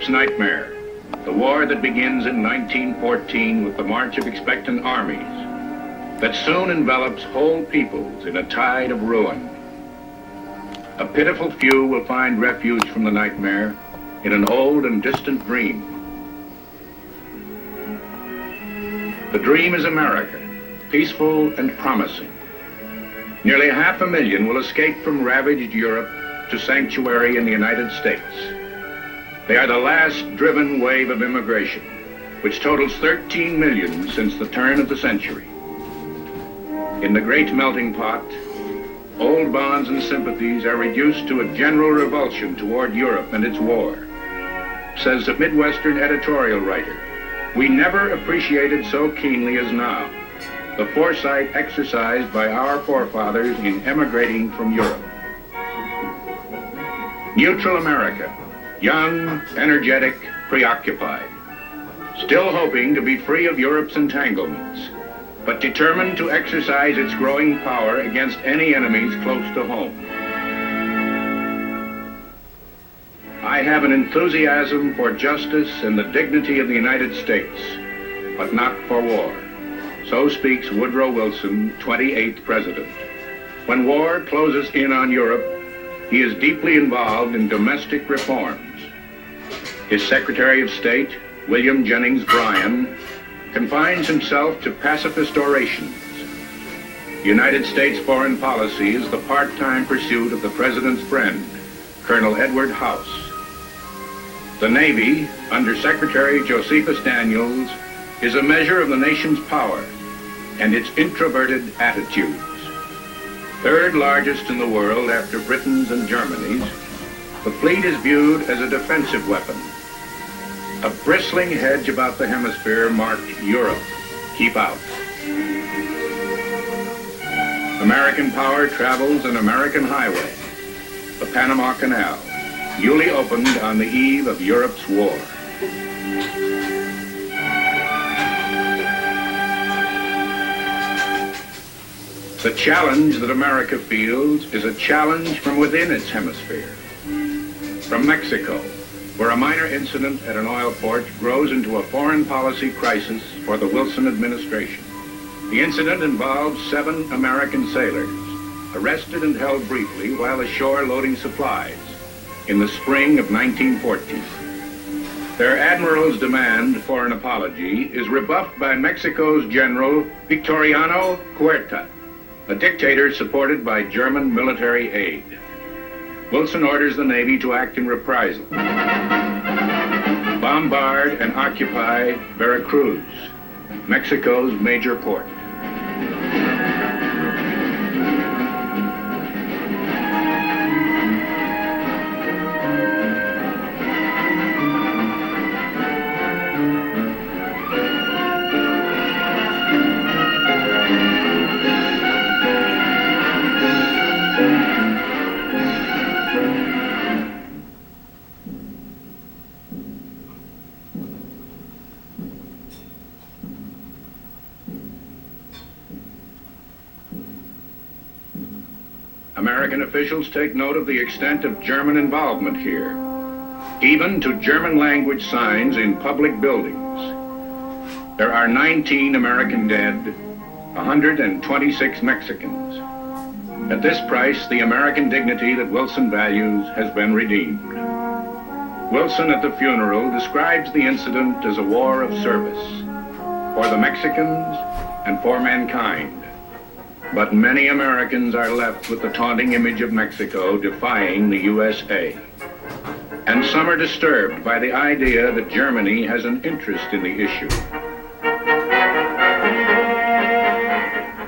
States nightmare, the war that begins in 1914 with the march of expectant armies, that soon envelops whole peoples in a tide of ruin. A pitiful few will find refuge from the nightmare in an old and distant dream. The dream is America, peaceful and promising. Nearly 500,000 will escape from ravaged Europe to sanctuary in the United States. They are the last driven wave of immigration, which totals 13 million since the turn of the century. In the great melting pot, old bonds and sympathies are reduced to a general revulsion toward Europe and its war. Says a Midwestern editorial writer, "We never appreciated so keenly as now the foresight exercised by our forefathers in emigrating from Europe." Neutral America, young, energetic, preoccupied, still hoping to be free of Europe's entanglements, but determined to exercise its growing power against any enemies close to home. I have an enthusiasm for justice and the dignity of the United States, but not for war. So speaks Woodrow Wilson, 28th President. When war closes in on Europe, he is deeply involved in domestic reforms. His Secretary of State, William Jennings Bryan, confines himself to pacifist orations. United States foreign policy is the part-time pursuit of the President's friend, Colonel Edward House. The Navy, under Secretary Josephus Daniels, is a measure of the nation's power and its introverted attitudes. Third largest in the world after Britain's and Germany's, the fleet is viewed as a defensive weapon. A bristling hedge about the hemisphere marked Europe, keep out. American power travels an American highway, the Panama Canal, newly opened on the eve of Europe's war. The challenge that America feels is a challenge from within its hemisphere. From Mexico, where a minor incident at an oil port grows into a foreign policy crisis for the Wilson administration. The incident involved 7 American sailors, arrested and held briefly while ashore loading supplies in the spring of 1914. Their admiral's demand for an apology is rebuffed by Mexico's General Victoriano Huerta, a dictator supported by German military aid. Wilson orders the Navy to act in reprisal. Bombard and occupy Veracruz, Mexico's major port. American officials take note of the extent of German involvement here, even to German language signs in public buildings. There are 19 American dead, 126 Mexicans. At this price, the American dignity that Wilson values has been redeemed. Wilson at the funeral describes the incident as a war of service for the Mexicans and for mankind. But many Americans are left with the taunting image of Mexico defying the USA. And some are disturbed by the idea that Germany has an interest in the issue.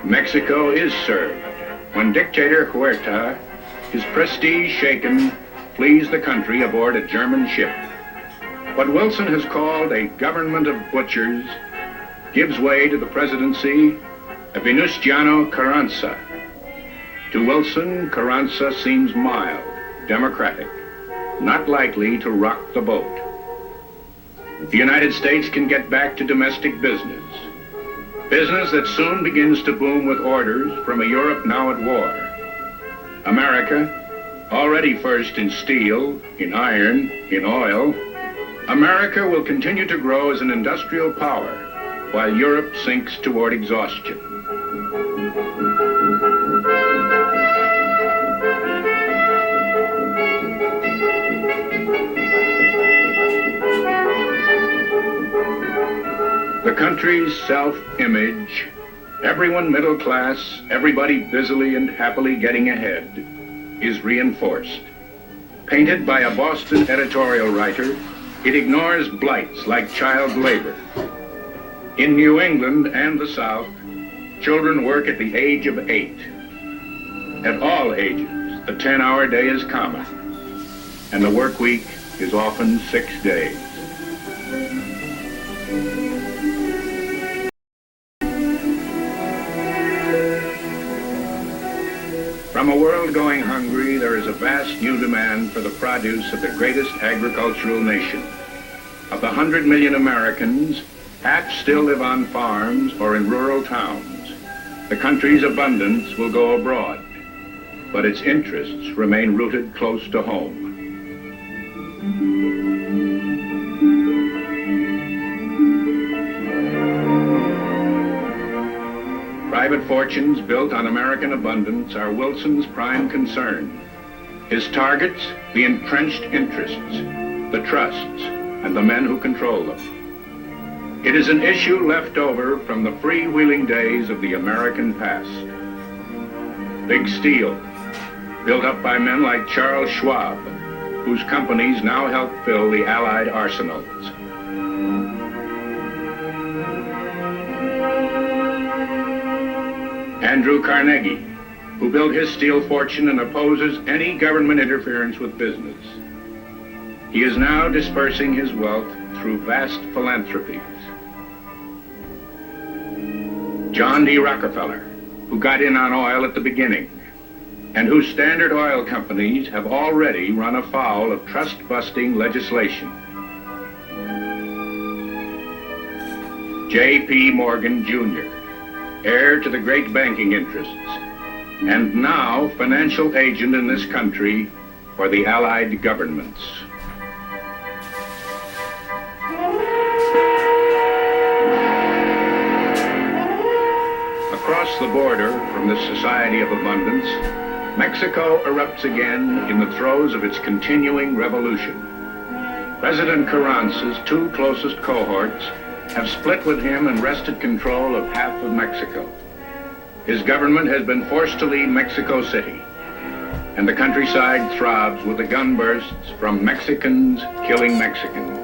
Mexico is served when dictator Huerta, his prestige shaken, flees the country aboard a German ship. What Wilson has called a government of butchers gives way to the presidency of Venustiano Carranza. To Wilson, Carranza seems mild, democratic, not likely to rock the boat. The United States can get back to domestic business that soon begins to boom with orders from a Europe now at war. America, already first in steel, in iron, in oil, America will continue to grow as an industrial power while Europe sinks toward exhaustion. The country's self-image, everyone middle class, everybody busily and happily getting ahead, is reinforced. Painted by a Boston editorial writer, it ignores blights like child labor. In New England and the South, children work at the age of 8. At all ages, the 10-hour day is common, and the work week is often 6 days. From a world going hungry, there is a vast new demand for the produce of the greatest agricultural nation. Of the 100 million Americans, half still live on farms or in rural towns. The country's abundance will go abroad, but its interests remain rooted close to home. Private fortunes built on American abundance are Wilson's prime concern. His targets, the entrenched interests, the trusts, and the men who control them. It is an issue left over from the freewheeling days of the American past. Big Steel, built up by men like Charles Schwab, whose companies now help fill the Allied arsenals. Andrew Carnegie, who built his steel fortune and opposes any government interference with business. He is now dispersing his wealth through vast philanthropies. John D. Rockefeller, who got in on oil at the beginning, and whose Standard Oil companies have already run afoul of trust-busting legislation. J.P. Morgan, Jr., heir to the great banking interests, and now financial agent in this country for the Allied governments. Across the border from this society of abundance, Mexico erupts again in the throes of its continuing revolution. President Carranza's 2 closest cohorts have split with him and wrested control of half of Mexico. His government has been forced to leave Mexico City, and the countryside throbs with the gun bursts from Mexicans killing Mexicans.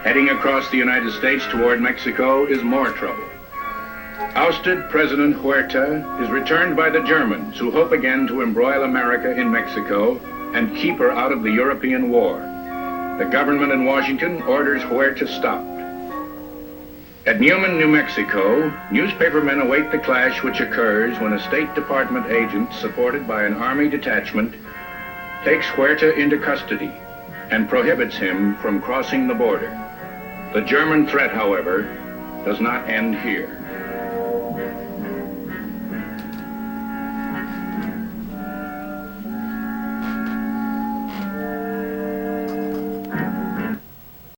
Heading across the United States toward Mexico is more trouble. Ousted President Huerta is returned by the Germans, who hope again to embroil America in Mexico and keep her out of the European war. The government in Washington orders Huerta stopped. At Newman, New Mexico, newspapermen await the clash which occurs when a State Department agent, supported by an Army detachment, takes Huerta into custody and prohibits him from crossing the border. The German threat, however, does not end here.